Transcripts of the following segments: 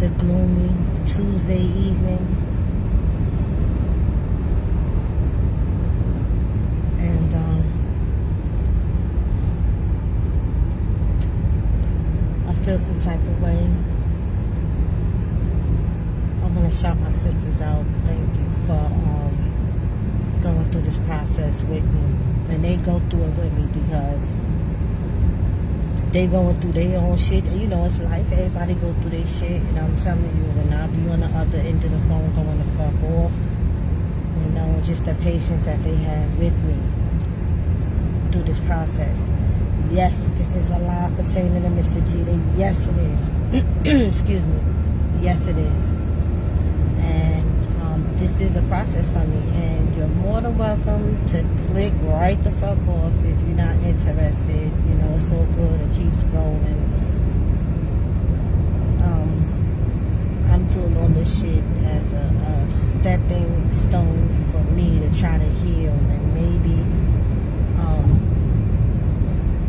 It's a gloomy Tuesday evening. And I feel some type of way. I'm gonna shout my sisters out. Thank you for going through this process with me. And they go through it with me because they going through their own shit. You know, it's life. Everybody go through their shit. And I'm telling you, when I be on the other end of the phone going the fuck off, you know, just the patience that they have with me through this process. Yes, this is a lot pertaining to Mr. G. Yes, it is. Excuse me. Yes, it is. And this is a process for me. And you're more than welcome to click right the fuck off if you're not interested. You know, it's all good. It keeps going. I'm doing all this shit as a stepping stone for me to try to heal. And maybe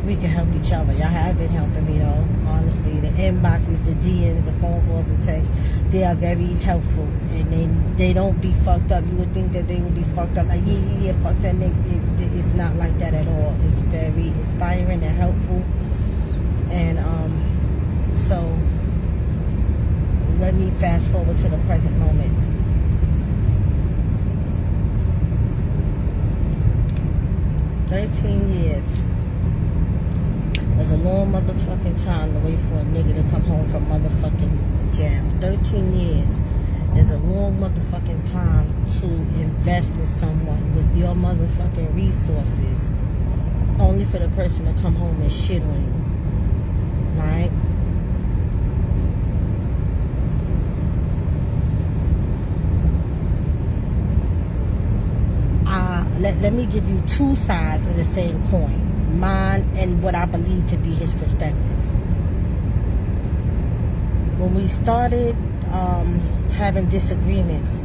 we can help each other. Y'all have been helping me though, honestly. The inboxes, the DMs, the phone calls, the texts, they are very helpful. And they don't be fucked up. You would think that they would be fucked up. Like, yeah, fuck that nigga. It's not like that at all. It's very inspiring and helpful. And so let me fast forward to the present moment. "13 years. That's a long motherfucking time to wait for a nigga to come home from motherfucking jail. 13 years is a long motherfucking time to invest in someone with your motherfucking resources, only for the person to come home and shit on you. Right? Let me give you two sides of the same coin. Mine and what I believe to be his perspective. When we started having disagreements,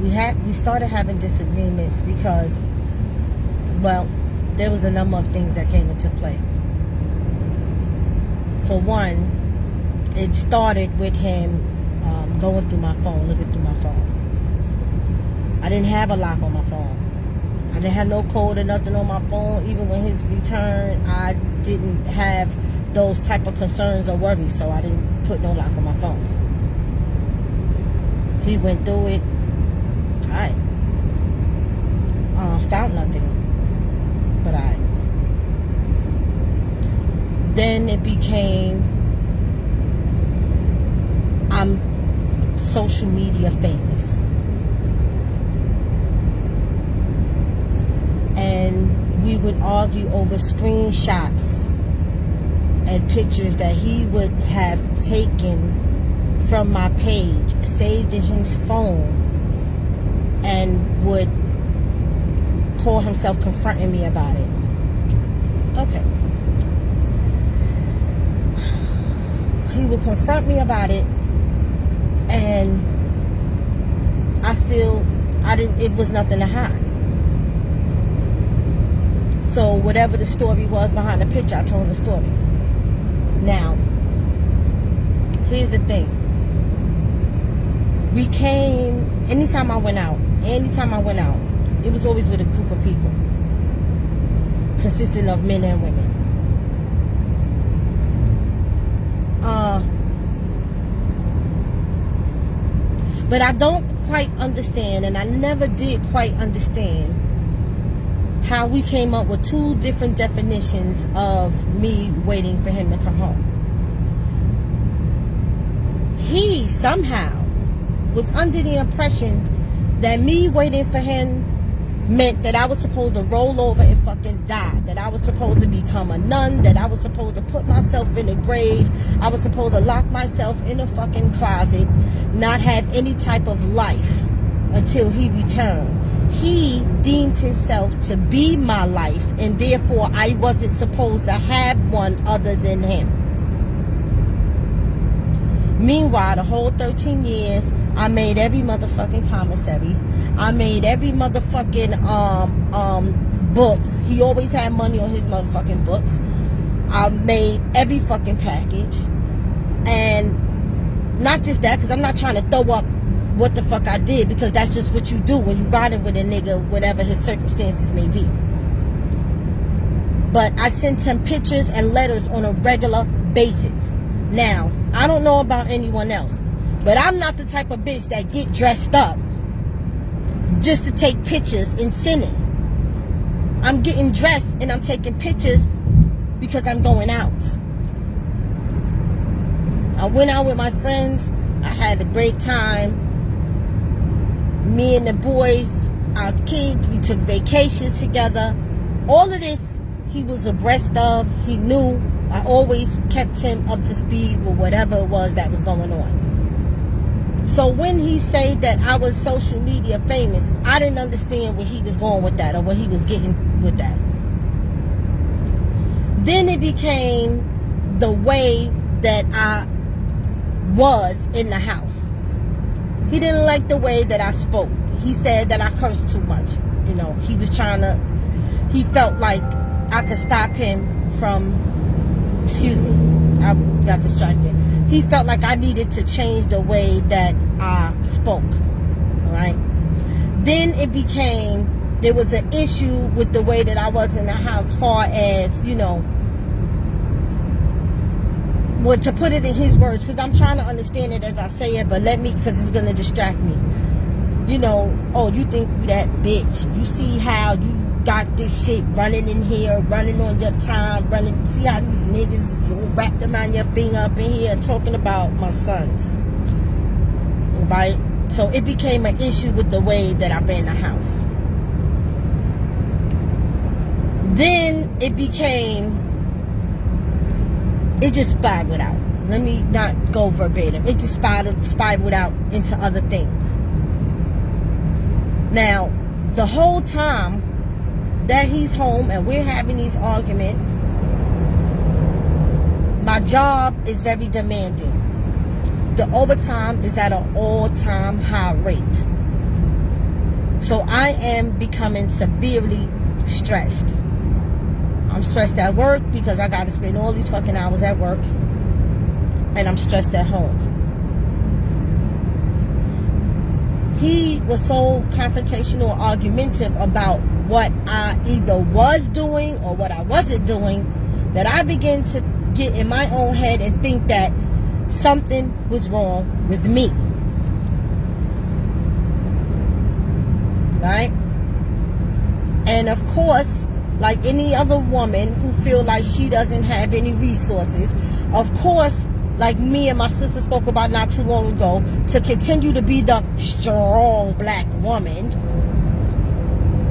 we started having disagreements because, well, there was a number of things that came into play. For one, it started with him going through my phone, looking through my phone. I didn't have a lock on my phone. I didn't have no code or nothing on my phone. Even when his return, I didn't have those type of concerns or worries, so I didn't put no lock on my phone. He went through it. I found nothing, but then it became, I'm social media famous. And we would argue over screenshots and pictures that he would have taken from my page, saved in his phone, and would call himself confronting me about it. Okay. He would confront me about it, and it was nothing to hide. So whatever the story was behind the picture, I told him the story. Now, here's the thing. Anytime I went out, it was always with a group of people, consisting of men and women. But I don't quite understand, and I never did quite understand, how we came up with two different definitions of me waiting for him to come home. He somehow was under the impression that me waiting for him meant that I was supposed to roll over and fucking die, that I was supposed to become a nun, that I was supposed to put myself in a grave, I was supposed to lock myself in a fucking closet, not have any type of life until he returned. He deemed himself to be my life, and therefore I wasn't supposed to have one other than him. Meanwhile, the whole 13 years, I made every motherfucking commissary. I made every motherfucking books. He always had money on his motherfucking books. I made every fucking package. And not just that, because I'm not trying to throw up what the fuck I did, because that's just what you do when you riding with a nigga, whatever his circumstances may be. But I sent him pictures and letters on a regular basis. Now, I don't know about anyone else, but I'm not the type of bitch that get dressed up just to take pictures and send it. I'm getting dressed and I'm taking pictures because I'm going out. I went out with my friends. I had a great time. Me and the boys, our kids, we took vacations together. All of this, he was abreast of. He knew. I always kept him up to speed with whatever it was that was going on. So when he said that I was social media famous, I didn't understand where he was going with that, or what he was getting with that. Then it became the way that I was in the house. He didn't like the way that I spoke. He said that I cursed too much. You know, he was trying to, he felt like I could stop him from, excuse me, I got distracted. He felt like I needed to change the way that I spoke. All right. Then it became, there was an issue with the way that I was in the house, far as, you know, well, to put it in his words, because I'm trying to understand it as I say it, but let me, because it's going to distract me. You know, oh, you think you that bitch. You see how you got this shit running in here, running on your time, running. See how these niggas wrapped around your finger up in here talking about my sons. Right? So it became an issue with the way that I ran the house. Then it became, it just spiraled out. Let me not go verbatim. It just spiraled out into other things. Now, the whole time that he's home and we're having these arguments, my job is very demanding. The overtime is at an all-time high rate. So I am becoming severely stressed. I'm stressed at work because I got to spend all these fucking hours at work. And I'm stressed at home. He was so confrontational, argumentative about what I either was doing or what I wasn't doing, that I began to get in my own head and think that something was wrong with me. Right? And of course, like any other woman who feel like she doesn't have any resources, of course, like me and my sister spoke about not too long ago, to continue to be the strong black woman,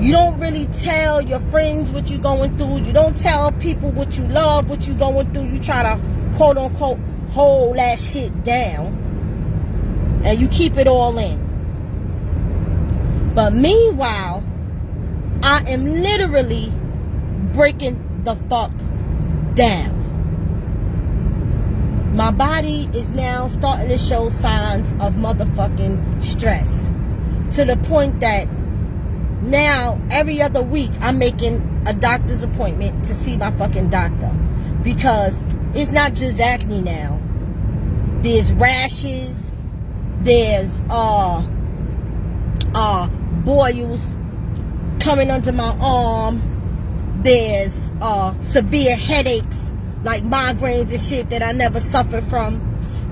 you don't really tell your friends what you're going through. You don't tell people what you love, what you're going through. You try to, quote unquote, hold that shit down. And you keep it all in. But meanwhile, I am literally breaking the fuck down. My body is now starting to show signs of motherfucking stress. To the point that now, every other week, I'm making a doctor's appointment to see my fucking doctor. Because it's not just acne now. There's rashes. There's boils coming under my arm. There's severe headaches, like migraines and shit that I never suffered from.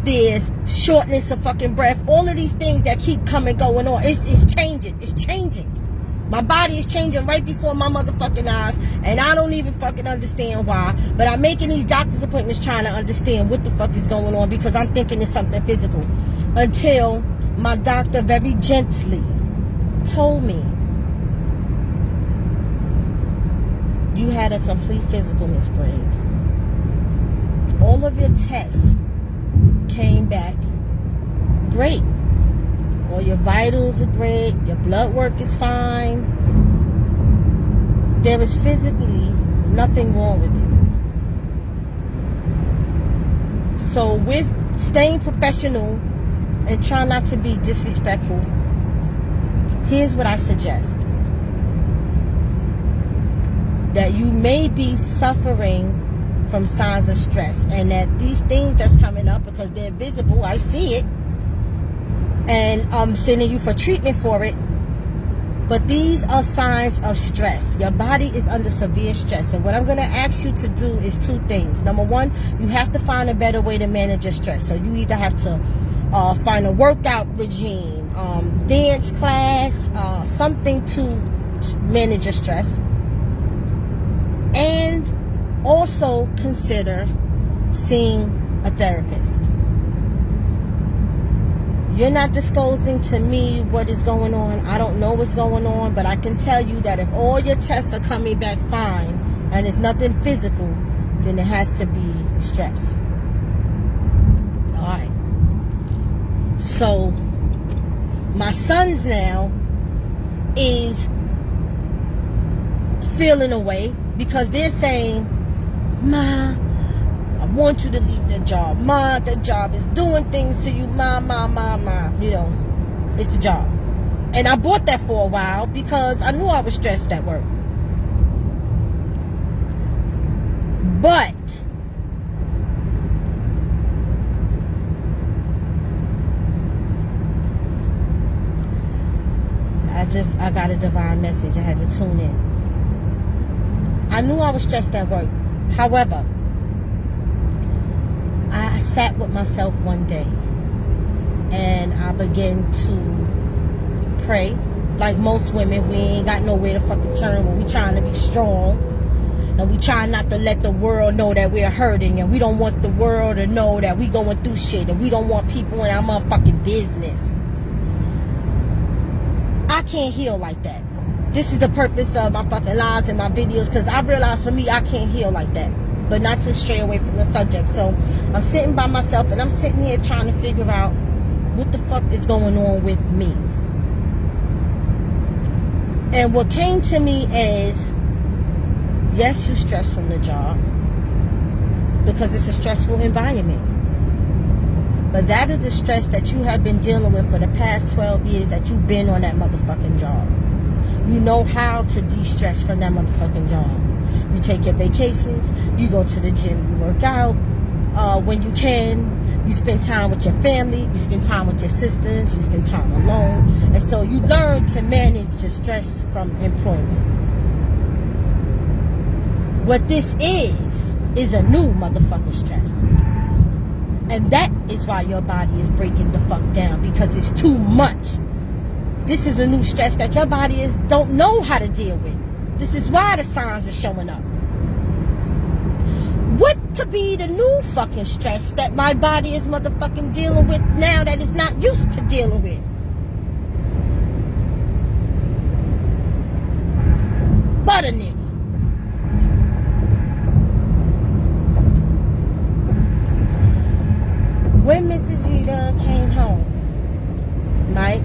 There's shortness of fucking breath. All of these things that keep coming, going on. It's changing. It's changing. My body is changing right before my motherfucking eyes, and I don't even fucking understand why. But I'm making these doctor's appointments trying to understand what the fuck is going on, because I'm thinking it's something physical. Until my doctor very gently told me, you had a complete physical, Miss Briggs. All of your tests came back great. All your vitals are great. Your blood work is fine. There is physically nothing wrong with you. So with staying professional and trying not to be disrespectful, here's what I suggest. That you may be suffering from signs of stress, and that these things that's coming up, because they're visible, I see it, and I'm sending you for treatment for it. But these are signs of stress. Your body is under severe stress. And what I'm going to ask you to do is two things. Number one, you have to find a better way to manage your stress. So you either have to find a workout regime, dance class, something to manage your stress. And also consider seeing a therapist. You're not disclosing to me what is going on. I don't know what's going on, but I can tell you that if all your tests are coming back fine and it's nothing physical, then it has to be stress. All right. So my sons now is feeling away because they're saying, Ma, I want you to leave the job. Ma, the job is doing things to you. Ma. You know, it's a job. And I bought that for a while because I knew I was stressed at work. But I got a divine message. I had to tune in. I knew I was stressed at work. However, I sat with myself one day and I began to pray. Like most women, we ain't got nowhere to fucking turn when we trying to be strong. And we try not to let the world know that we're hurting. And we don't want the world to know that we going through shit. And we don't want people in our motherfucking business. I can't heal like that. This is the purpose of my fucking lives and my videos. Because I realize for me, I can't heal like that. But not to stray away from the subject. So I'm sitting by myself and I'm sitting here trying to figure out what the fuck is going on with me. And what came to me is, yes, you stress from the job because it's a stressful environment. But that is the stress that you have been dealing with for the past 12 years that you've been on that motherfucking job. You know how to de-stress from that motherfucking job. You take your vacations, you go to the gym, you work out when you can, you spend time with your family, you spend time with your sisters, you spend time alone. And so you learn to manage your stress from employment. What this is a new motherfucking stress. And that is why your body is breaking the fuck down, because it's too much. This is a new stress that your body don't know how to deal with. This is why the signs are showing up. What could be the new fucking stress that my body is motherfucking dealing with now that it's not used to dealing with? But a nigga. When Mr. Jeter came home, right?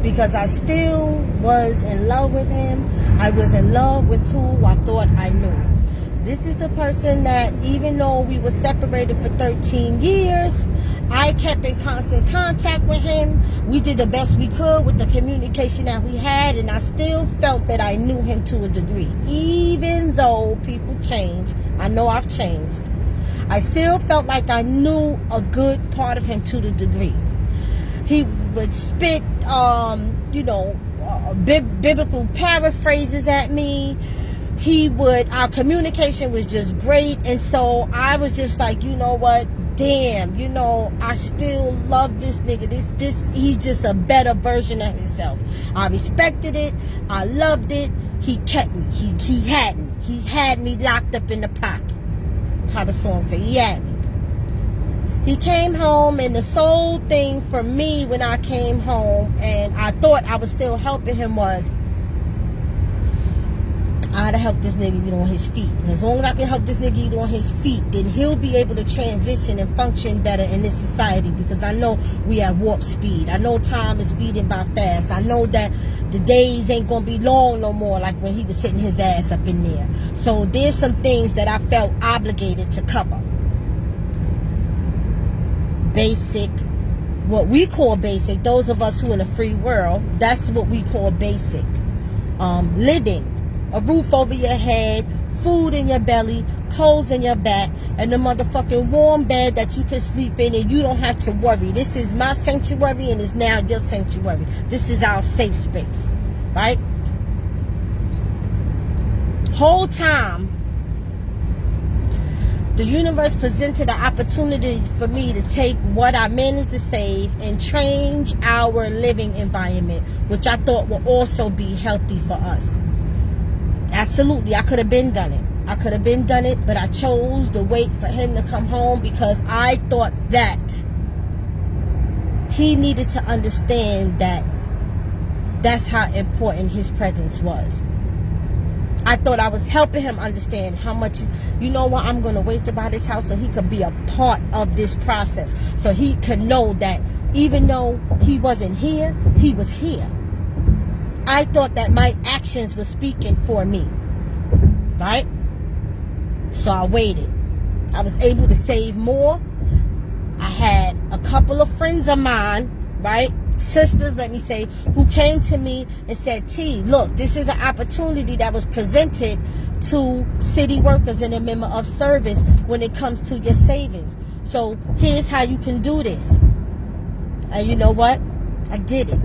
Because I still was in love with him. I was in love with who I thought I knew. This is the person that, even though we were separated for 13 years, I kept in constant contact with him. We did the best we could with the communication that we had, and I still felt that I knew him to a degree. Even though people change, I know I've changed. I still felt like I knew a good part of him to the degree. He would spit, biblical paraphrases at me. Our communication was just great. And so I was just like, you know what? Damn, I still love this nigga. He's just a better version of himself. I respected it. I loved it. He kept me. He had me. He had me locked up in the pocket. How the song say, he had me. He came home, and the sole thing for me when I came home, and I thought I was still helping him, was I had to help this nigga get on his feet. And as long as I can help this nigga get on his feet, then he'll be able to transition and function better in this society, because I know we at warp speed. I know time is speeding by fast. I know that the days ain't gonna be long no more, like when he was sitting his ass up in there. So there's some things that I felt obligated to cover. Basic, what we call basic, those of us who in a free world, that's what we call basic. Living, a roof over your head, food in your belly, clothes in your back, and the motherfucking warm bed that you can sleep in and you don't have to worry. This is my sanctuary and it's now your sanctuary. This is our safe space, right? Whole time, the universe presented an opportunity for me to take what I managed to save and change our living environment, which I thought would also be healthy for us. Absolutely, I could have been done it. But I chose to wait for him to come home because I thought that he needed to understand that that's how important his presence was. I thought I was helping him understand how much, you know what, I'm going to wait to buy this house so he could be a part of this process. So he could know that even though he wasn't here, he was here. I thought that my actions were speaking for me. Right? So I waited. I was able to save more. I had a couple of friends of mine, right? Sisters, let me say, who came to me and said, T, look, this is an opportunity that was presented to city workers and a member of service when it comes to your savings. So here's how you can do this. And you know what? I did it.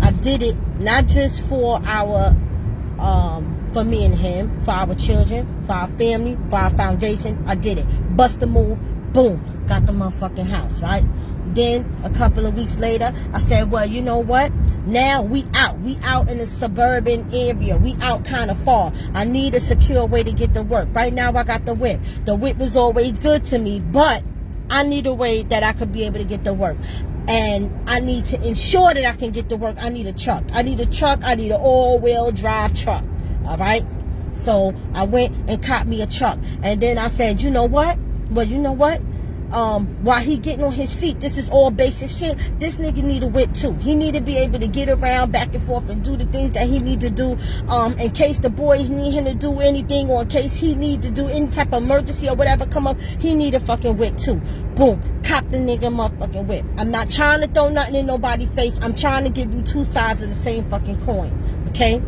I did it not just for our, for me and him, for our children, for our family, for our foundation. I did it. Bust the move. Boom. Got the motherfucking house, right? Then a couple of weeks later, I said, well, you know what? Now we out in a suburban area. We out kind of far. I need a secure way to get to work. Right now I got the whip. The whip was always good to me, but I need a way that I could be able to get to work. And I need to ensure that I can get to work. I need a truck. I need an all-wheel drive truck. All right? So I went and caught me a truck. And then I said, you know what? Well, you know what? While he getting on his feet, this is all basic shit. This nigga need a whip too. He need to be able to get around back and forth and do the things that he need to do, in case the boys need him to do anything, or in case he need to do any type of emergency or whatever come up, he need a fucking whip too. Boom, cop the nigga motherfucking whip. I'm not trying to throw nothing in nobody's face. I'm trying to give you two sides of the same fucking coin, okay?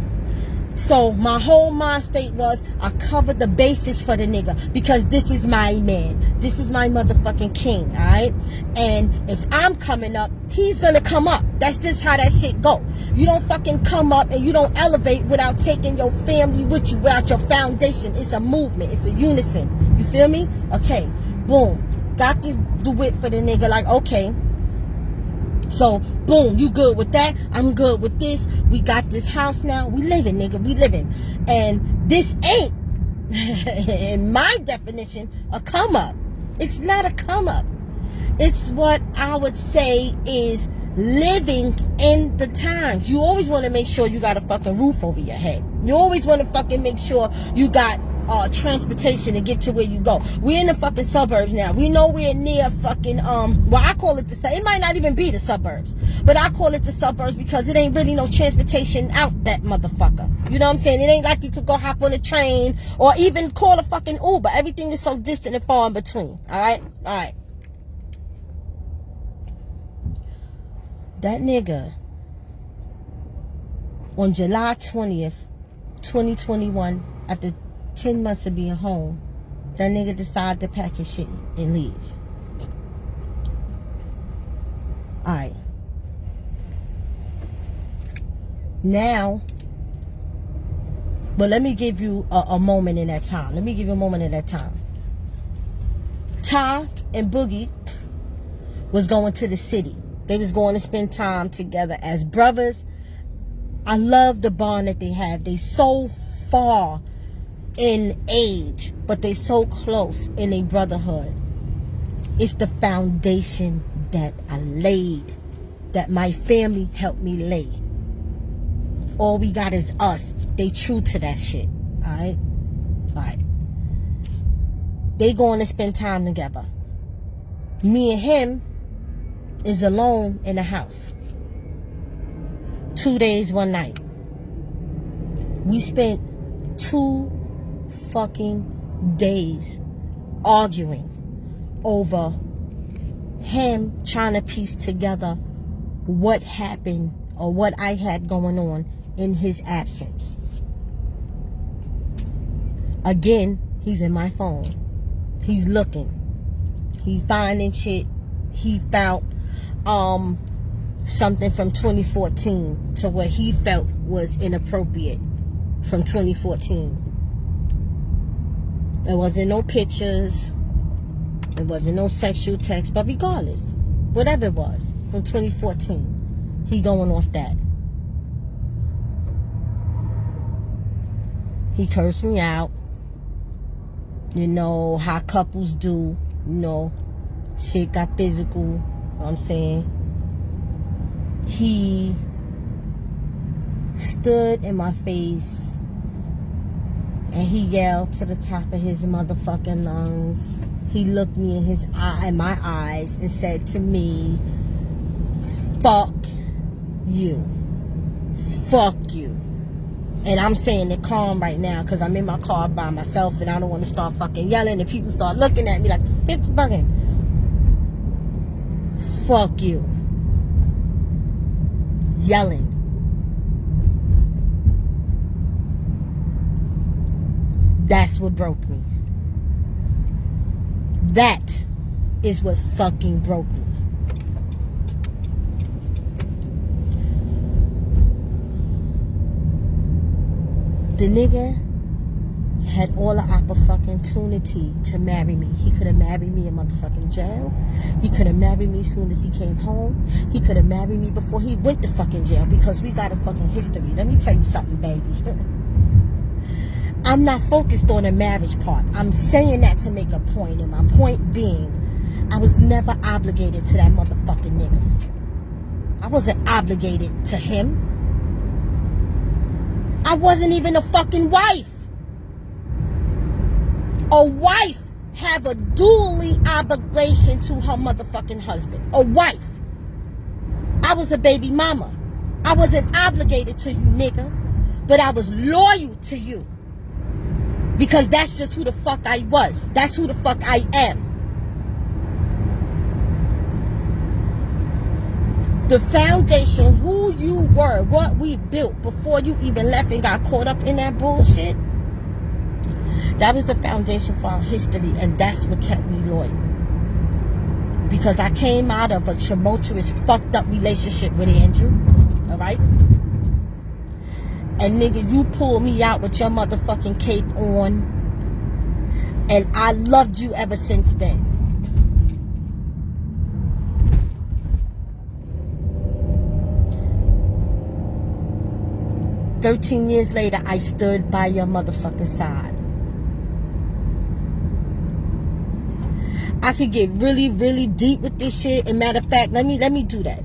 So my whole mind state was, I covered the basics for the nigga because this is my man. This is my motherfucking king, alright? And if I'm coming up, he's gonna come up. That's just how that shit go. You don't fucking come up and you don't elevate without taking your family with you, without your foundation. It's a movement. It's a unison. You feel me? Okay. Boom. Got the whip for the nigga. Like, okay. So, boom, you good with that? I'm good with this. We got this house now. We living, nigga. We living. And this ain't, in my definition, a come up. It's not a come up. It's what I would say is living in the times. You always want to make sure you got a fucking roof over your head. You always want to fucking make sure you got transportation to get to where you go. We're in the fucking suburbs now. We know we're near fucking well, I call it it might not even be the suburbs, but I call it the suburbs because it ain't really no transportation out that motherfucker. You know what I'm saying? It ain't like you could go hop on a train or even call a fucking Uber. Everything is so distant and far in between. Alright? That nigga on July 20th 2021, after 10 months of being home, that nigga decided to pack his shit and leave. Alright. Now, but let me give you a moment in that time. Ty and Boogie was going to the city. They was going to spend time together as brothers. I love the bond that they have. They so far in age, but they so close in a brotherhood. It's the foundation that I laid, that my family helped me lay. All we got is us. They true to that shit. Alright? They going to spend time together. Me and him is alone in the house. 2 days, 1 night. We spent 2 fucking days arguing over him trying to piece together what happened or what I had going on in his absence. Again, he's in my phone. He's looking. He's finding shit. He found something from 2014 to what he felt was inappropriate from 2014. There wasn't no pictures. There wasn't no sexual text. But regardless, whatever it was, from 2014, he going off that. He cursed me out. You know how couples do. You know, shit got physical. You know what I'm saying? He stood in my face and he yelled to the top of his motherfucking lungs. He looked me in my eyes and said to me, "Fuck you. Fuck you." And I'm saying it calm right now because I'm in my car by myself and I don't want to start fucking yelling and people start looking at me like, this bitch bugging. Fuck you. Yelling. That's what broke me. That is what fucking broke me. The nigga had all the opportunity to marry me. He could have married me in motherfucking jail. He could have married me as soon as he came home. He could have married me before he went to fucking jail because we got a fucking history. Let me tell you something, baby. I'm not focused on the marriage part. I'm saying that to make a point, and my point being, I was never obligated to that motherfucking nigga. I wasn't obligated to him. I wasn't even a fucking wife. A wife have a dually obligation to her motherfucking husband. A wife. I was a baby mama. I wasn't obligated to you, nigga. But I was loyal to you. Because that's just who the fuck I was. That's who the fuck I am. The foundation, who you were, what we built before you even left and got caught up in that bullshit. That was the foundation for our history, and that's what kept me loyal. Because I came out of a tumultuous, fucked up relationship with Andrew. Alright? And nigga, you pulled me out with your motherfucking cape on. And I loved you ever since then. "13 years later, I stood by your motherfucking side." I could get really, really deep with this shit. And matter of fact, let me do that.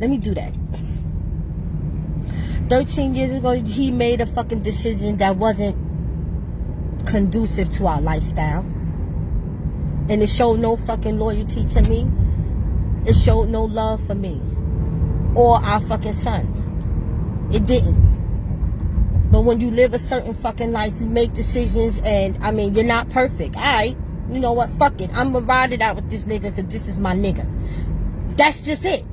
13 years ago, he made a fucking decision that wasn't conducive to our lifestyle. And it showed no fucking loyalty to me. It showed no love for me. Or our fucking sons. It didn't. But when you live a certain fucking life, you make decisions, and, I mean, you're not perfect. Alright, you know what, fuck it. I'm gonna ride it out with this nigga because this is my nigga. That's just it.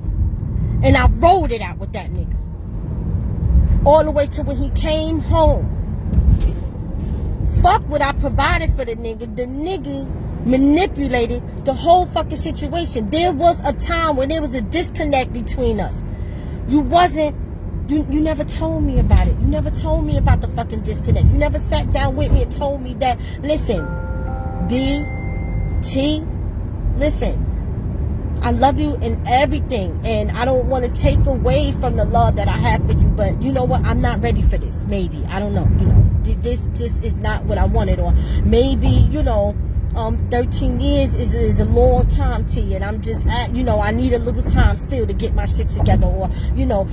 And I rode it out with that nigga. All the way to when he came home. Fuck what I provided for the nigga. The nigga manipulated the whole fucking situation. There was a time when there was a disconnect between us. You never told me about it. You never told me about the fucking disconnect. You never sat down with me and told me that, listen, B.T., listen, I love you and everything, and I don't want to take away from the love that I have for you, but you know what? I'm not ready for this. Maybe. I don't know. You know, this just is not what I wanted, or maybe, you know, 13 years is a long time, T, and I'm just at, you know, I need a little time still to get my shit together, or, you know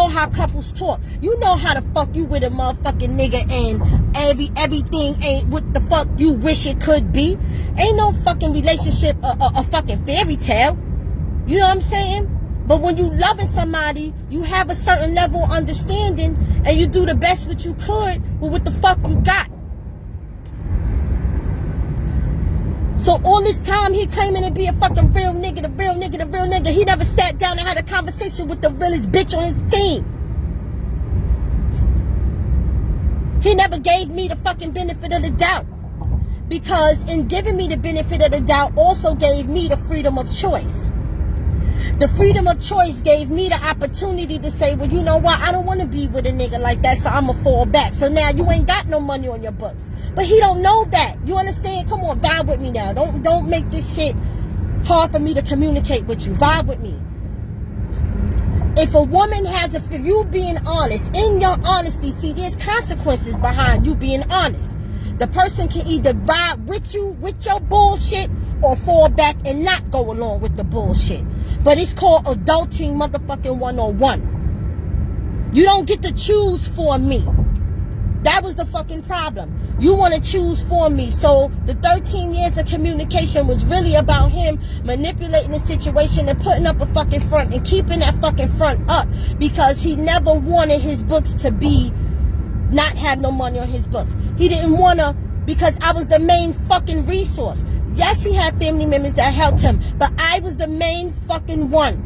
how couples talk. You know how the fuck you with a motherfucking nigga and everything ain't what the fuck you wish it could be. Ain't no fucking relationship a fucking fairy tale. You know what I'm saying? But when you loving somebody, you have a certain level of understanding, and you do the best what you could with what the fuck you got. So all this time he claiming to be a fucking real nigga, the real nigga. He never sat down and had a conversation with the realest bitch on his team. He never gave me the fucking benefit of the doubt. Because in giving me the benefit of the doubt also gave me the freedom of choice. The freedom of choice gave me the opportunity to say, well, you know what? I don't want to be with a nigga like that, so I'm going to fall back. So now you ain't got no money on your books. But he don't know that. You understand? Come on, vibe with me now. Don't make this shit hard for me to communicate with you. Vibe with me. If a woman has if you being honest, in your honesty, see, there's consequences behind you being honest. The person can either vibe with you, with your bullshit, or fall back and not go along with the bullshit. But it's called adulting motherfucking 101. You don't get to choose for me. That was the fucking problem. You want to choose for me. So the 13 years of communication was really about him manipulating the situation and putting up a fucking front and keeping that fucking front up because he never wanted his books to be not have no money on his books. He didn't want to, because I was the main fucking resource. Yes, he had family members that helped him, but I was the main fucking one.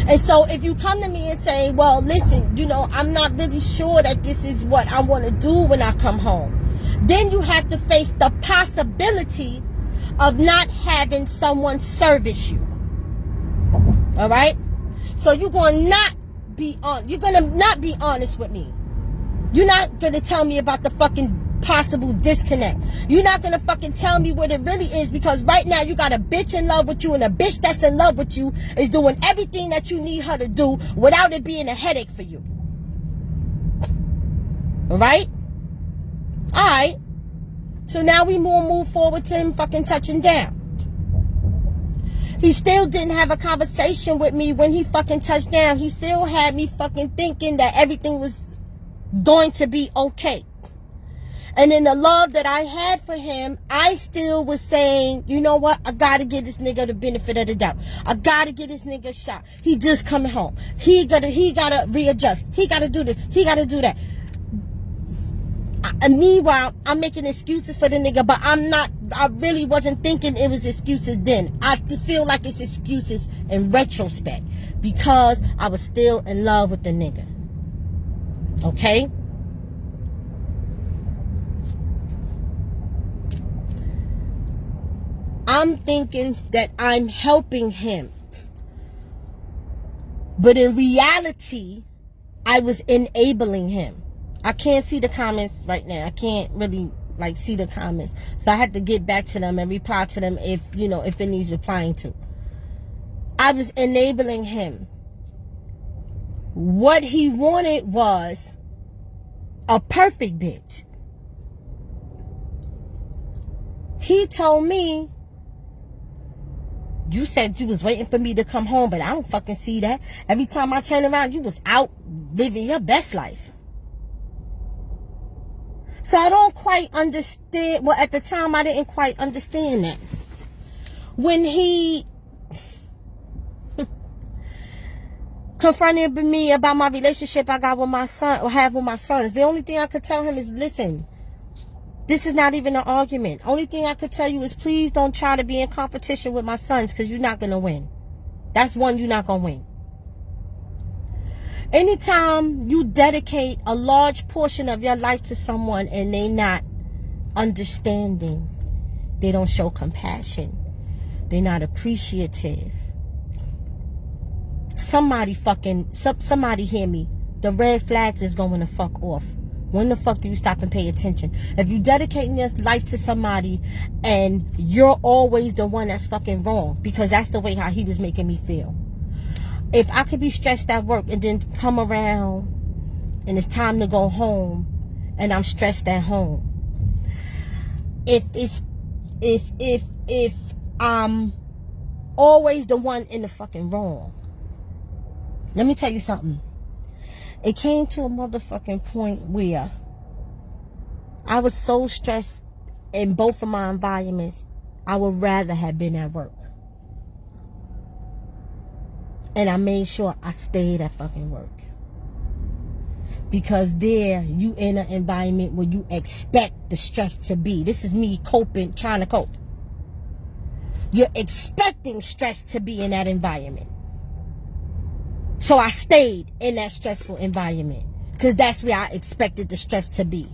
And so if you come to me and say, well, listen, you know, I'm not really sure that this is what I want to do when I come home, then you have to face the possibility of not having someone service you. All right? So you're going to not be honest with me. You're not going to tell me about the fucking possible disconnect. You're not going to fucking tell me what it really is, because right now you got a bitch in love with you, and a bitch that's in love with you is doing everything that you need her to do without it being a headache for you. Alright? Alright. So now we move forward to him fucking touching down. He still didn't have a conversation with me when he fucking touched down. He still had me fucking thinking that everything was going to be okay. And in the love that I had for him, I still was saying, you know what? I gotta give this nigga the benefit of the doubt. I gotta give this nigga a shot. He just coming home. He gotta readjust. He gotta do this. He gotta do that. Meanwhile, I'm making excuses for the nigga, but I really wasn't thinking it was excuses then. I feel like it's excuses in retrospect, because I was still in love with the nigga. Okay? I'm thinking that I'm helping him. But in reality, I was enabling him. I can't see the comments right now. I can't really see the comments. So I had to get back to them and reply to them if it needs replying to. I was enabling him. What he wanted was a perfect bitch. He told me, you said you was waiting for me to come home, but I don't fucking see that. Every time I turn around, you was out living your best life. So I don't quite understand. Well, at the time, I didn't quite understand that. When he confronted me about my relationship I got with my son, or have with my sons, the only thing I could tell him is, listen, this is not even an argument. Only thing I could tell you is, please don't try to be in competition with my sons, because you're not going to win. That's one, you're not going to win. Anytime you dedicate a large portion of your life to someone and they not understanding, they don't show compassion, they're not appreciative, somebody hear me. The red flags is going to fuck off. When the fuck do you stop and pay attention? If you dedicating your life to somebody and you're always the one that's fucking wrong, because that's the way how he was making me feel. If I could be stressed at work and then come around and it's time to go home and I'm stressed at home. If I'm always the one in the fucking wrong. Let me tell you something. It came to a motherfucking point where I was so stressed in both of my environments, I would rather have been at work. And I made sure I stayed at fucking work. Because there, you in an environment where you expect the stress to be. This is me coping, trying to cope. You're expecting stress to be in that environment. So I stayed in that stressful environment, because that's where I expected the stress to be.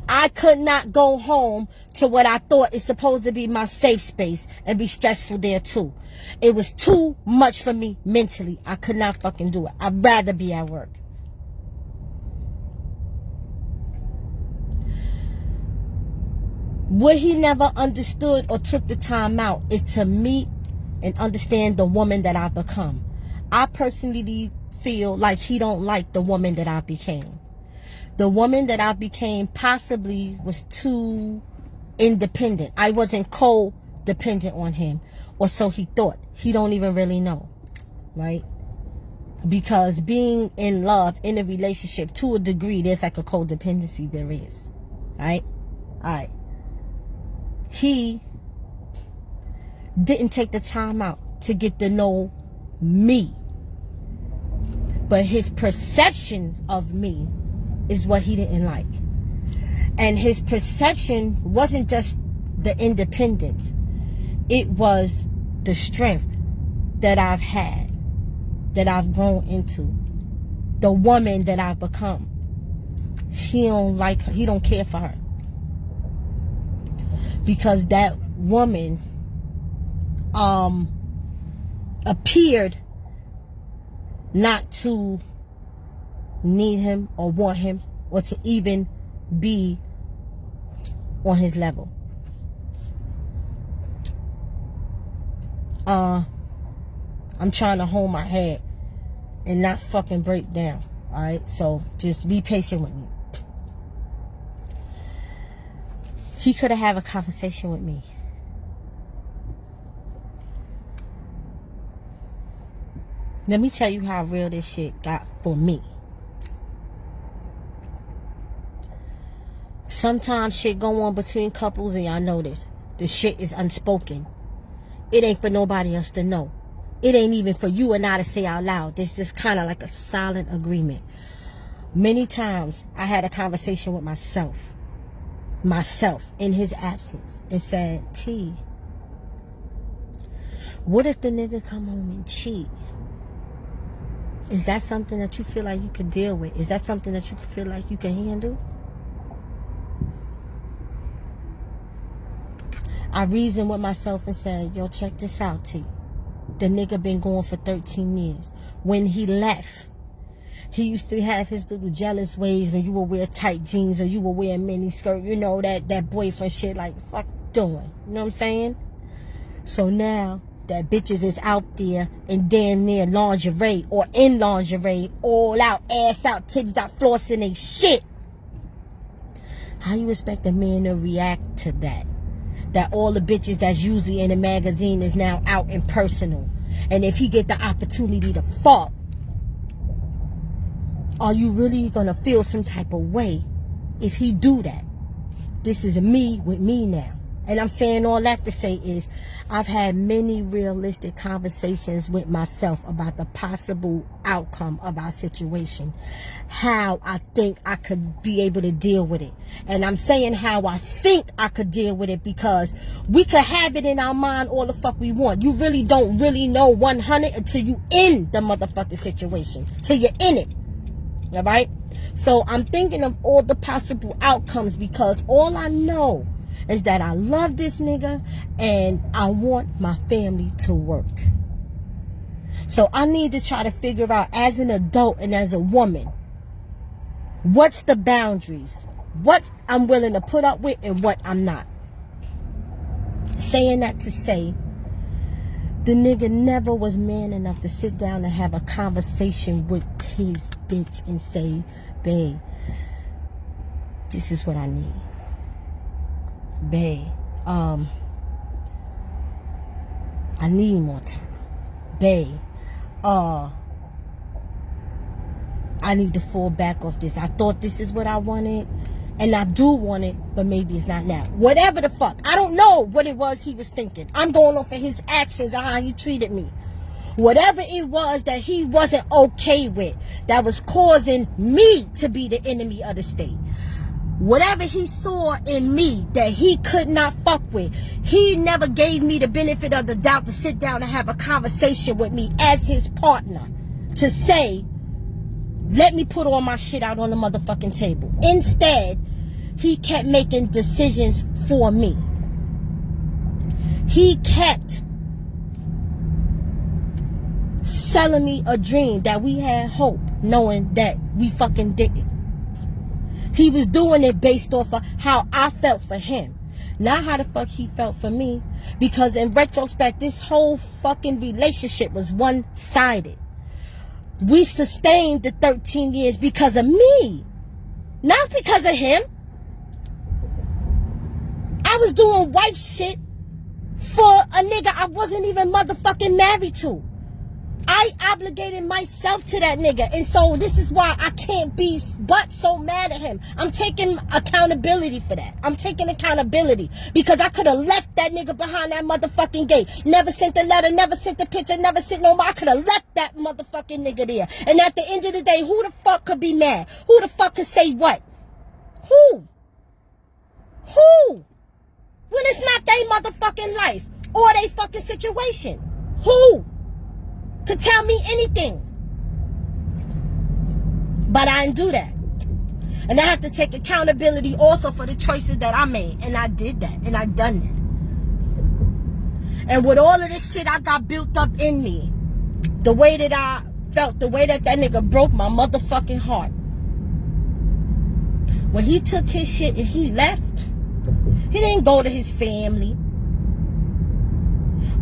I could not go home to what I thought is supposed to be my safe space and be stressful there too. It was too much for me mentally. I could not fucking do it. I'd rather be at work. What he never understood or took the time out is to meet and understand the woman that I become. I personally feel like he don't like the woman that I became. The woman that I became possibly was too independent. I wasn't codependent on him, or so he thought. He don't even really know, right? Because being in love, in a relationship, to a degree, there's like a codependency, there is, right? All right. He didn't take the time out to get to know me. But his perception of me is what he didn't like. And his perception wasn't just the independence. It was the strength that I've had, that I've grown into, the woman that I've become. He don't like her. He don't care for her. Because that woman appeared not to need him or want him or to even be on his level. I'm trying to hold my head and not fucking break down. Alright, so just be patient with me. He could have had a conversation with me. Let me tell you how real this shit got for me. Sometimes shit go on between couples and y'all know this. The shit is unspoken. It ain't for nobody else to know. It ain't even for you and I to say out loud. It's just kind of like a silent agreement. Many times I had a conversation with myself in his absence, and said, T, what if the nigga come home and cheat? Is that something that you feel like you could deal with? Is that something that you feel like you can handle? I reasoned with myself and said, yo, check this out, T. The nigga been going for 13 years. When he left, he used to have his little jealous ways when you would wear tight jeans or you would wear a mini skirt. You know, that boyfriend shit, like, fuck doing. You know what I'm saying? So now that bitches is out there in damn near lingerie or in lingerie, all out, ass out, titties out, flossing they shit. How you expect a man to react to that? That all the bitches that's usually in a magazine is now out in personal. And if he get the opportunity to fuck, are you really gonna feel some type of way if he do that? This is me with me now. And I'm saying all that to say is, I've had many realistic conversations with myself about the possible outcome of our situation. How I think I could be able to deal with it. And I'm saying how I think I could deal with it because we could have it in our mind all the fuck we want. You really don't really know 100 until you in the motherfucking situation. Till you're in it. Alright? So I'm thinking of all the possible outcomes because all I know is that I love this nigga and I want my family to work. So I need to try to figure out as an adult and as a woman, what's the boundaries? What I'm willing to put up with and what I'm not. Saying that to say, the nigga never was man enough to sit down and have a conversation with his bitch and say, babe, this is what I need. Babe, I need more time. Babe, I need to fall back off this. I thought this is what I wanted, and I do want it, but maybe it's not now. Whatever the fuck. I don't know what it was he was thinking. I'm going off of his actions and how he treated me. Whatever it was that he wasn't okay with, that was causing me to be the enemy of the state. Whatever he saw in me that he could not fuck with, he never gave me the benefit of the doubt to sit down and have a conversation with me as his partner to say, let me put all my shit out on the motherfucking table. Instead, he kept making decisions for me. He kept selling me a dream that we had hope, knowing that we fucking didn't. He was doing it based off of how I felt for him, not how the fuck he felt for me. Because in retrospect, this whole fucking relationship was one-sided. We sustained the 13 years because of me, not because of him. I was doing wife shit for a nigga I wasn't even motherfucking married to. I obligated myself to that nigga. And so this is why I can't be but so mad at him. I'm taking accountability for that. I'm taking accountability. Because I could have left that nigga behind that motherfucking gate. Never sent a letter, never sent a picture, never sent no more. I could have left that motherfucking nigga there. And at the end of the day, who the fuck could be mad? Who the fuck could say what? Who? Who? When it's not their motherfucking life or their fucking situation. Who could tell me anything? But I didn't do that. And I have to take accountability also for the choices that I made. And I did that. And I done that. And with all of this shit I got built up in me, the way that I felt, the way that nigga broke my motherfucking heart. When he took his shit and he left, he didn't go to his family.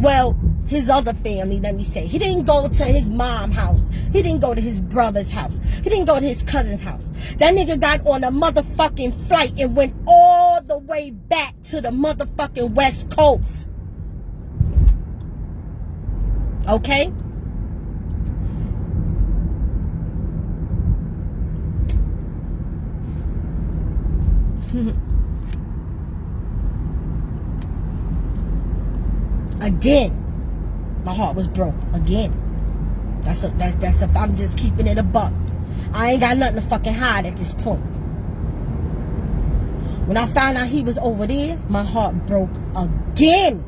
Well, his other family, let me say. He didn't go to his mom's house. He didn't go to his brother's house. He didn't go to his cousin's house. That nigga got on a motherfucking flight and went all the way back to the motherfucking West Coast. Okay? Again, my heart was broke. Again. That's if I'm just keeping it a buck. I ain't got nothing to fucking hide at this point. When I found out he was over there, my heart broke again.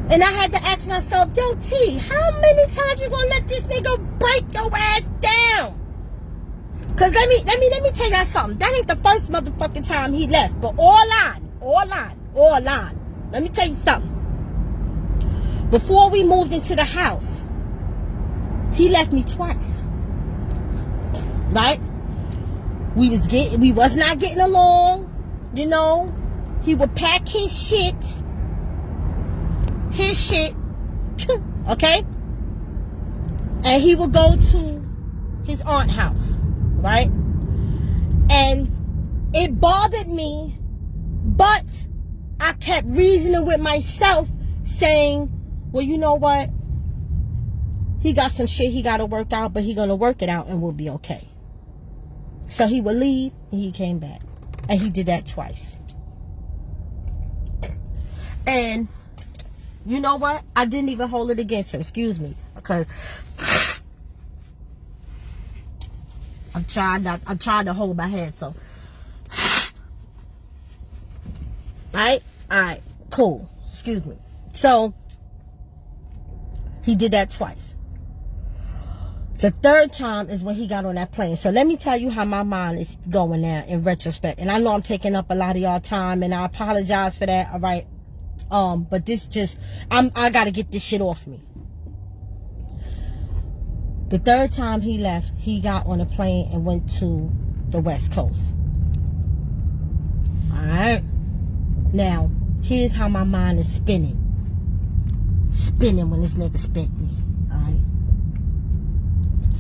And I had to ask myself, yo, T, how many times you gonna let this nigga break your ass down? Cause let me tell y'all something. That ain't the first motherfucking time he left. But all line. Let me tell you something. Before we moved into the house, he left me twice. Right? We was not getting along, you know. He would pack his shit, okay? And he would go to his aunt's house, right? And it bothered me, but I kept reasoning with myself, saying, well, you know what? He got some shit he got to work out, but he going to work it out and we'll be okay. So he would leave and he came back. And he did that twice. And you know what? I didn't even hold it against him. Excuse me. Because I'm trying to hold my head. So, Alright, cool. Excuse me. So, he did that twice. The third time is when he got on that plane. So let me tell you how my mind is going now in retrospect. And I know I'm taking up a lot of y'all time, and I apologize for that. All right. But this just, I got to get this shit off me. The third time he left, he got on a plane and went to the West Coast. All right. Now, here's how my mind is spinning. Spinning when this nigga spent me. Alright.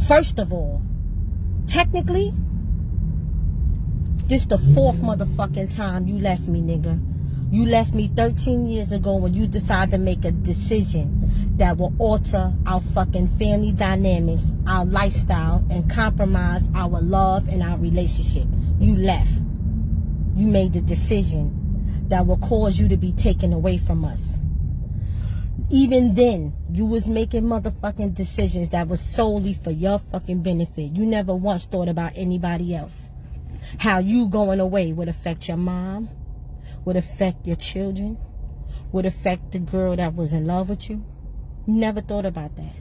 First of all, technically, this the fourth motherfucking time you left me, nigga. You left me 13 years ago when you decided to make a decision that will alter our fucking family dynamics, our lifestyle, and compromise our love and our relationship. You left. You made the decision that will cause you to be taken away from us. Even then, you was making motherfucking decisions that was solely for your fucking benefit. You never once thought about anybody else. How you going away would affect your mom, would affect your children, would affect the girl that was in love with you. You never thought about that.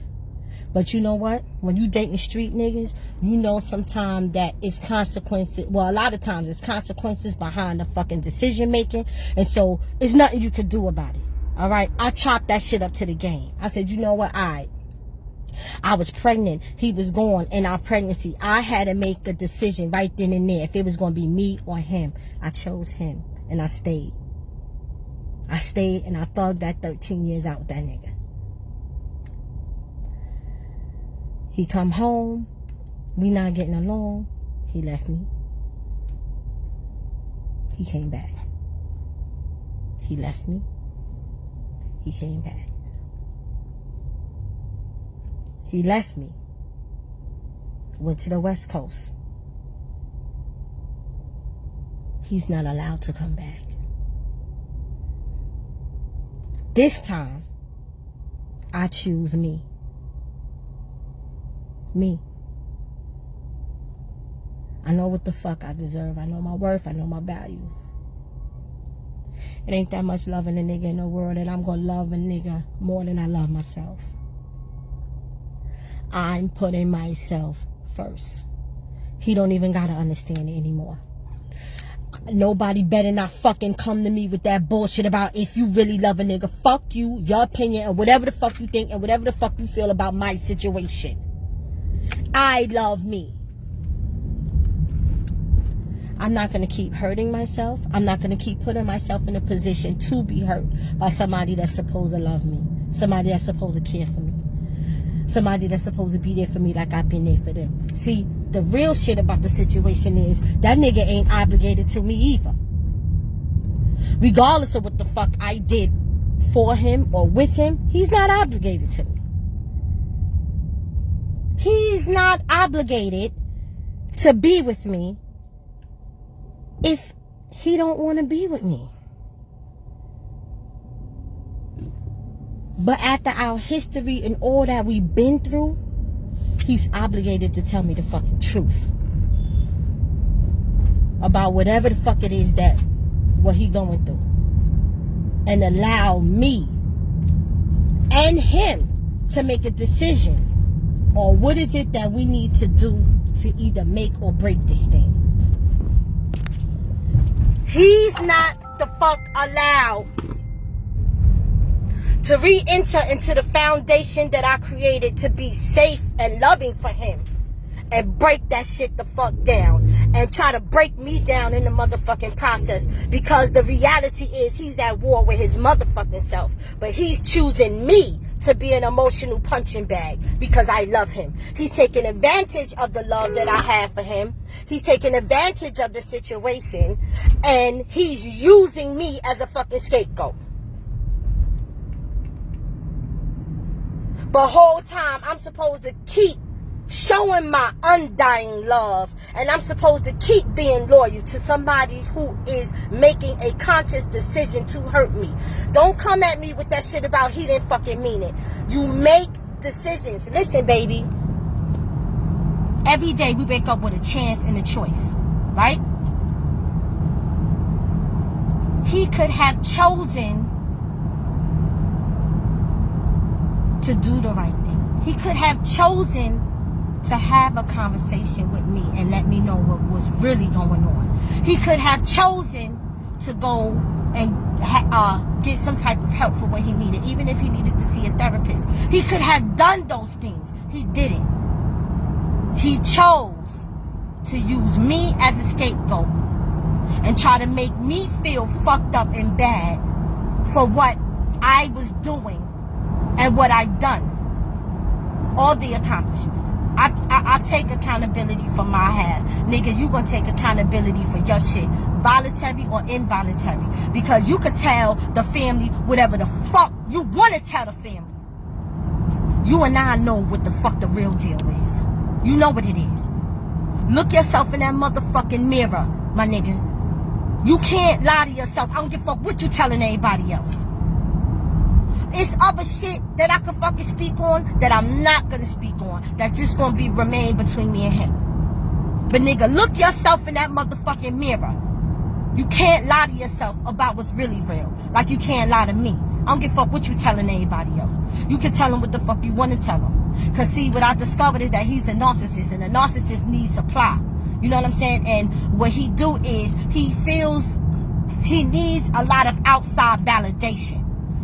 But you know what? When you dating street niggas, you know sometimes that it's consequences. Well, a lot of times it's consequences behind the fucking decision making. And so it's nothing you could do about it. All right? I chopped that shit up to the game. I said, you know what? All right. I was pregnant. He was gone in our pregnancy. I had to make a decision right then and there if it was going to be me or him. I chose him and I stayed. I stayed and I thugged that 13 years out with that nigga. He come home. We not getting along. He left me. He came back. He left me. He came back. He left me. Went to the West Coast. He's not allowed to come back. This time, I choose me. Me. I know what the fuck I deserve. I know my worth. I know my value. It ain't that much loving a nigga in the world that I'm gonna love a nigga more than I love myself. I'm putting myself first. He don't even gotta understand it anymore. Nobody better not fucking come to me with that bullshit about if you really love a nigga. Fuck you, your opinion, and whatever the fuck you think and whatever the fuck you feel about my situation. I love me. I'm not going to keep hurting myself. I'm not going to keep putting myself in a position to be hurt by somebody that's supposed to love me. Somebody that's supposed to care for me. Somebody that's supposed to be there for me like I've been there for them. See, the real shit about the situation is that nigga ain't obligated to me either. Regardless of what the fuck I did for him or with him, he's not obligated to me. He's not obligated to be with me if he don't want to be with me. But after our history and all that we've been through, he's obligated to tell me the fucking truth about whatever the fuck it is that what he going through, and allow me and him to make a decision on what is it that we need to do to either make or break this thing. He's not the fuck allowed to re-enter into the foundation that I created to be safe and loving for him and break that shit the fuck down and try to break me down in the motherfucking process, because the reality is he's at war with his motherfucking self, but he's choosing me to be an emotional punching bag because I love him. He's taking advantage of the love that I have for him. He's taking advantage of the situation, and he's using me as a fucking scapegoat. But whole time I'm supposed to keep showing my undying love, and I'm supposed to keep being loyal to somebody who is making a conscious decision to hurt me. Don't come at me with that shit about he didn't fucking mean it. You make decisions. Listen, baby. Every day we wake up with a chance and a choice, right? He could have chosen to do the right thing. He could have chosen to have a conversation with me and let me know what was really going on. He could have chosen to go and get some type of help for what he needed, even if he needed to see a therapist. He could have done those things. He didn't. He chose to use me as a scapegoat and try to make me feel fucked up and bad for what I was doing and what I've done. All the accomplishments. I take accountability for my half. Nigga, you gonna take accountability for your shit. Voluntary or involuntary. Because you could tell the family whatever the fuck you want to tell the family. You and I know what the fuck the real deal is. You know what it is. Look yourself in that motherfucking mirror, my nigga. You can't lie to yourself. I don't give a fuck what you telling anybody else. It's other shit that I can fucking speak on that I'm not gonna speak on. That's just gonna be remain between me and him. But nigga, look yourself in that motherfucking mirror. You can't lie to yourself about what's really real. Like you can't lie to me. I don't give a fuck what you telling anybody else. You can tell them what the fuck you want to tell them. Because see, what I discovered is that he's a narcissist, and a narcissist needs supply. You know what I'm saying? And what he do is he feels he needs a lot of outside validation.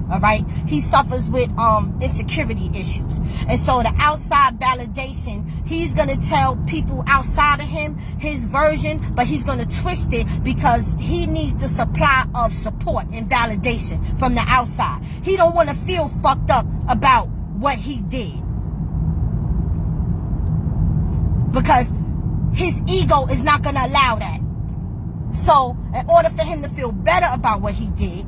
All right, he suffers with insecurity issues, and so the outside validation, he's gonna tell people outside of him his version, but he's gonna twist it because he needs the supply of support and validation from the outside. He don't want to feel fucked up about what he did because his ego is not gonna allow that. So in order for him to feel better about what he did,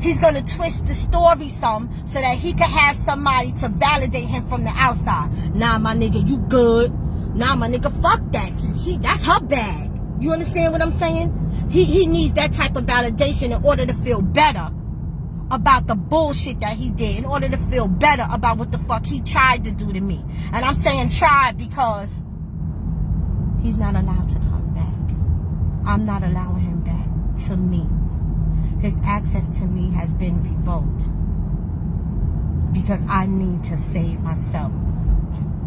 he's going to twist the story some so that he can have somebody to validate him from the outside. Nah, my nigga, you good. Nah, my nigga, fuck that. See, that's her bag. You understand what I'm saying? He needs that type of validation in order to feel better about the bullshit that he did, in order to feel better about what the fuck he tried to do to me. And I'm saying tried because he's not allowed to come back. I'm not allowing him back to me. His access to me has been revoked because I need to save myself.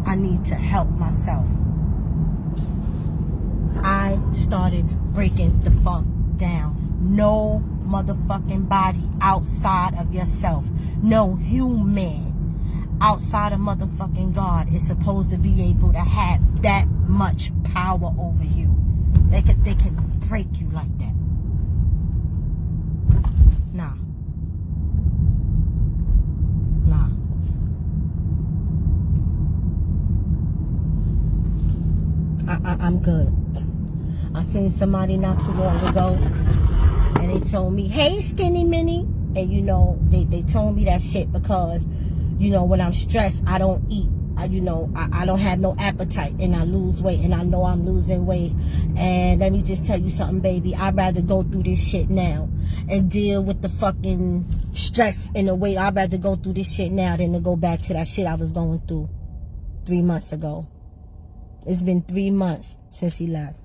I need to help myself. I started breaking the fuck down. No motherfucking body outside of yourself. No human outside of motherfucking God is supposed to be able to have that much power over you. They can break you like that. Nah. I'm good. I seen somebody not too long ago, and they told me, "Hey, skinny mini," and you know, they told me that shit because, you know, when I'm stressed, I don't eat. I don't have no appetite, and I lose weight, and I know I'm losing weight. And let me just tell you something, baby. I'd rather go through this shit now and deal with the fucking stress and the weight. I'd rather go through this shit now than to go back to that shit I was going through 3 months ago. It's been 3 months since he left.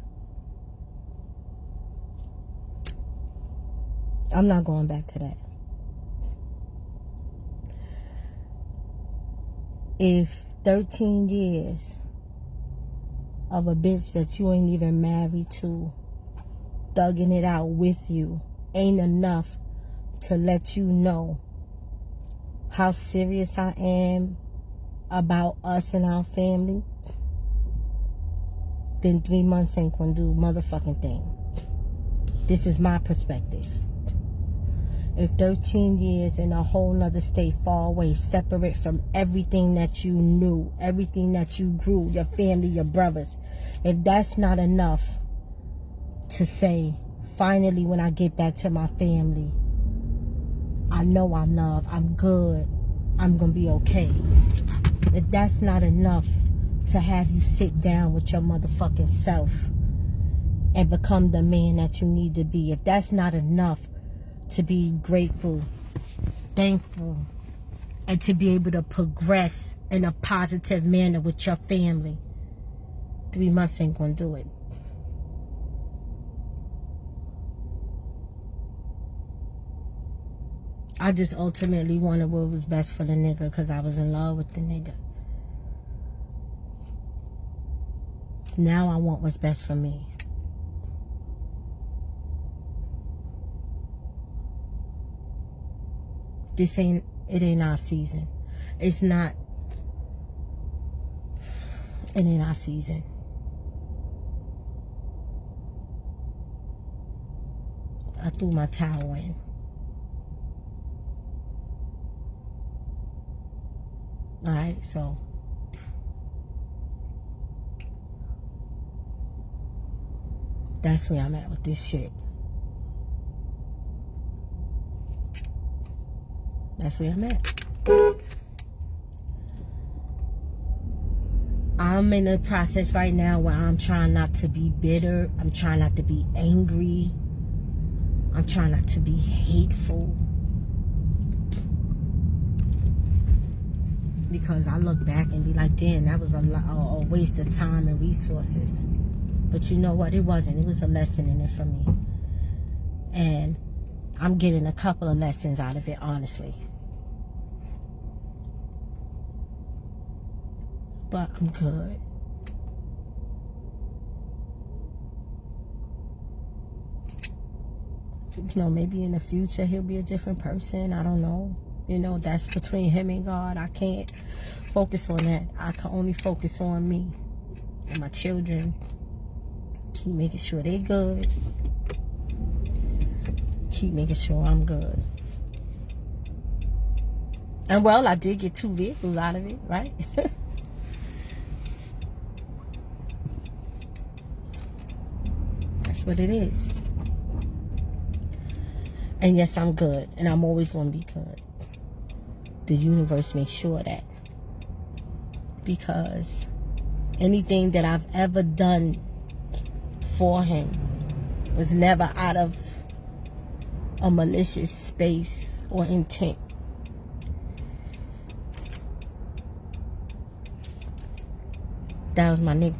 I'm not going back to that. If 13 years of a bitch that you ain't even married to, thugging it out with you, ain't enough to let you know how serious I am about us and our family, then 3 months ain't gonna do motherfucking thing. This is my perspective. If 13 years in a whole nother state, far away, separate from everything that you knew, everything that you grew, your family, your brothers, if that's not enough to say, finally, when I get back to my family, I know I'm loved, I'm good, I'm gonna be okay. If that's not enough to have you sit down with your motherfucking self and become the man that you need to be, if that's not enough to be grateful, thankful, and to be able to progress in a positive manner with your family, 3 months ain't gonna do it. I just ultimately wanted what was best for the nigga because I was in love with the nigga. Now I want what's best for me. It ain't our season. It ain't our season. I threw my towel in. Alright, so that's where I'm at with this shit. That's where I'm at. I'm in a process right now where I'm trying not to be bitter. I'm trying not to be angry. I'm trying not to be hateful. Because I look back and be like, damn, that was a waste of time and resources. But you know what? It wasn't. It was a lesson in it for me. And I'm getting a couple of lessons out of it, honestly. but I'm good. You know, maybe in the future he'll be a different person. I don't know. You know, that's between him and God. I can't focus on that. I can only focus on me and my children. Keep making sure they good. Keep making sure I'm good. And well, I did get 2 vehicles out of it, right? That's what it is. And yes, I'm good. And I'm always going to be good. The universe makes sure that. Because anything that I've ever done for him was never out of a malicious space or intent. That was my nigga.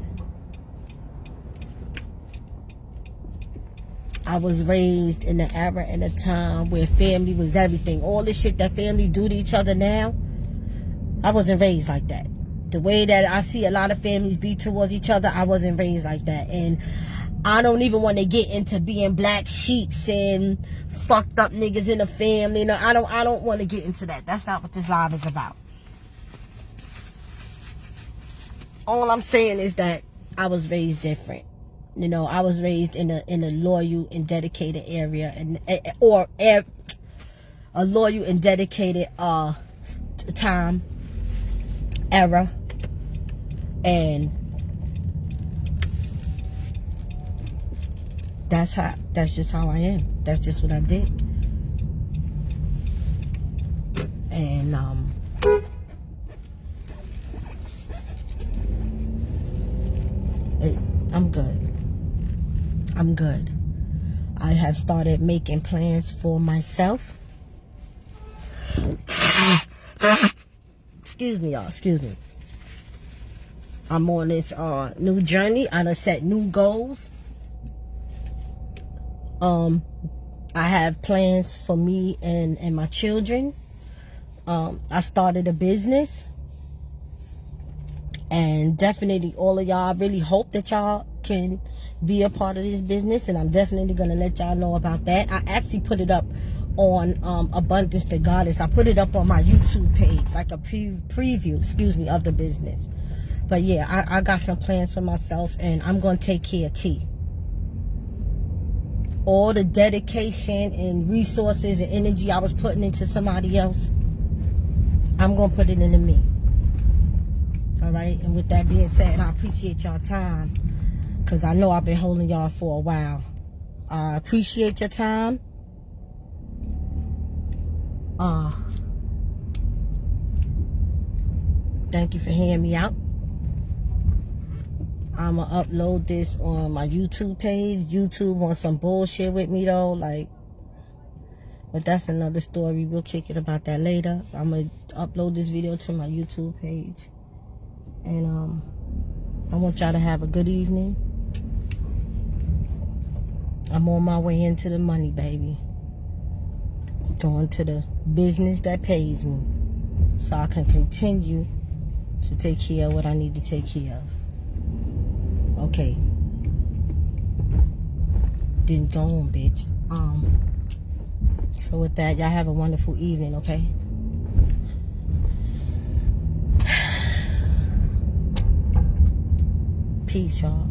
I was raised in an era and a time where family was everything. All the shit that family do to each other now, I wasn't raised like that. The way that I see a lot of families be towards each other, I wasn't raised like that. And I don't even want to get into being black sheeps and fucked up niggas in the family. You know, I don't want to get into that. That's not what this live is about. All I'm saying is that I was raised different. You know, I was raised in a loyal and dedicated area, and a loyal and dedicated time era, and that's just how I am. That's just what I did. And I'm good. I'm good. I have started making plans for myself. Excuse me, y'all. Excuse me. I'm on this new journey. I done set new goals. I have plans for me and my children. I started a business. And definitely all of y'all, I really hope that y'all can be a part of this business. And I'm definitely going to let y'all know about that. I actually put it up on Abundance to Goddess. I put it up on my YouTube page, like a preview, excuse me, of the business. But yeah, I got some plans for myself, and I'm going to take care of T. All the dedication and resources and energy I was putting into somebody else, I'm going to put it into me. All right, and with that being said, I appreciate y'all time, because I know I've been holding y'all for a while. I appreciate your time. Thank you for hearing me out. I'm going to upload this on my YouTube page. YouTube on some bullshit with me, though. Like, but that's another story. We'll kick it about that later. I'm going to upload this video to my YouTube page. And I want y'all to have a good evening. I'm on my way into the money, baby. Going to the business that pays me, so I can continue to take care of what I need to take care of. Okay. Didn't go on, bitch. So with that, y'all have a wonderful evening, okay? Peace, y'all.